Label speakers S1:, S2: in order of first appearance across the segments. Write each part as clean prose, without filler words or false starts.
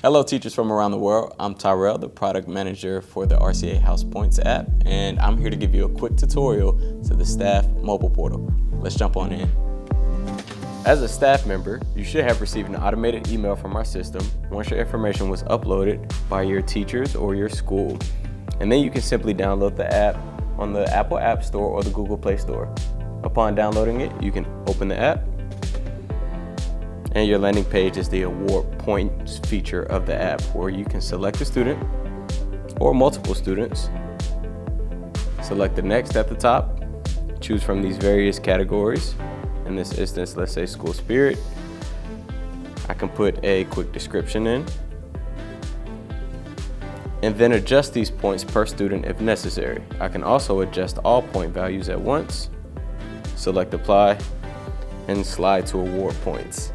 S1: Hello teachers from around the world, I'm Tyrell, the product manager for the RCA House Points app, and I'm here to give you a quick tutorial to the staff mobile portal. Let's jump on in. As a staff member, you should have received an automated email from our system once your information was uploaded by your teachers or your school. And then you can simply download the app on the Apple App Store or the Google Play Store. Upon downloading it, you can open the app, and your landing page is the award points feature of the app, where you can select a student or multiple students, select the next at the top, choose from these various categories. In this instance, let's say school spirit. I can put a quick description in, and then adjust these points per student if necessary. I can also adjust all point values at once, select apply, and slide to award points.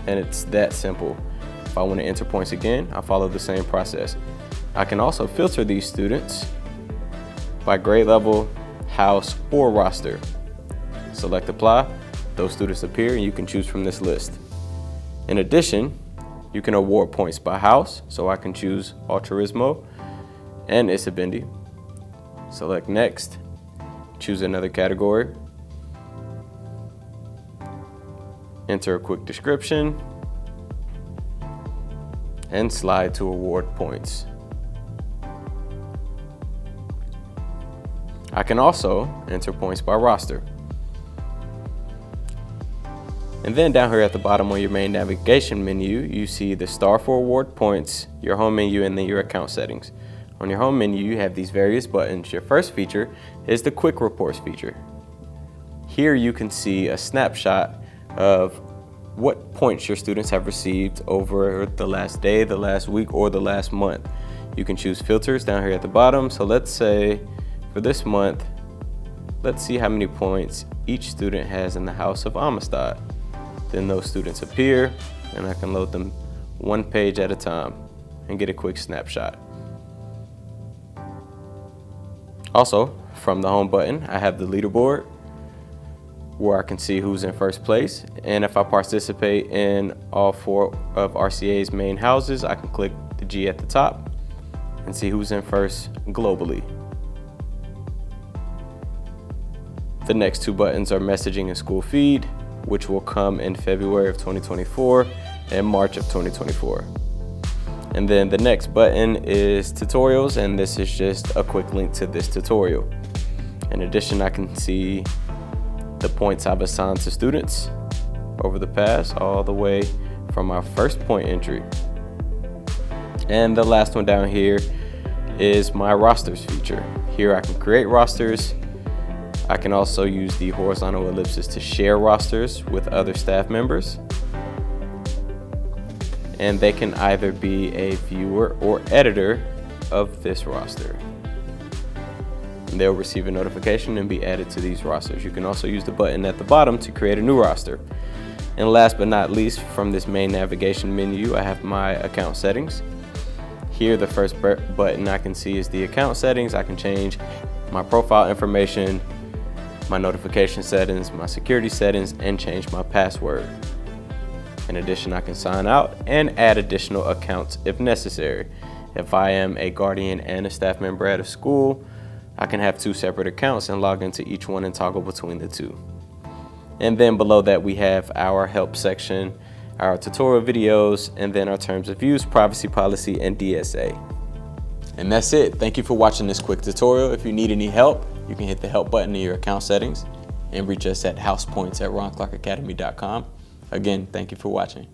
S1: And it's that simple. If I want to enter points again, I follow the same process. I can also filter these students by grade level, house, or roster. Select apply, those students appear, and you can choose from this list. In addition, you can award points by house, so I can choose Altruismo and Isabendi. Select next, choose another category, enter a quick description, and slide to award points. I can also enter points by roster. And then down here at the bottom on your main navigation menu, you see the star for award points, your home menu, and then your account settings. On your home menu, you have these various buttons. Your first feature is the quick reports feature. Here you can see a snapshot of what points your students have received over the last day, the last week, or the last month. You can choose filters down here at the bottom. So let's say for this month, let's see how many points each student has in the House of Amistad. Then those students appear, and I can load them one page at a time and get a quick snapshot. Also, from the home button, I have the leaderboard, where I can see who's in first place. And if I participate in all 4 of RCA's main houses, I can click the G at the top and see who's in first globally. The next 2 buttons are messaging and school feed, which will come in February of 2024 and March of 2024. And then the next button is tutorials, and this is just a quick link to this tutorial. In addition, I can see the points I've assigned to students over the past, all the way from our first point entry. And the last one down here is my rosters feature. Here I can create rosters. I can also use the horizontal ellipses to share rosters with other staff members. And they can either be a viewer or editor of this roster. They'll receive a notification and be added to these rosters. You can also use the button at the bottom to create a new roster. And last but not least, from this main navigation menu, I have my account settings. Here, the first button I can see is the account settings. I can change my profile information, my notification settings, my security settings, and change my password. In addition, I can sign out and add additional accounts if necessary. If I am a guardian and a staff member at a school, I can have 2 separate accounts and log into each one and toggle between the 2. And then below that, we have our help section, our tutorial videos, and then our terms of use, privacy policy, and DSA. And that's it. Thank you for watching this quick tutorial. If you need any help, you can hit the help button in your account settings and reach us at housepoints@ronclarkacademy.com. Again, thank you for watching.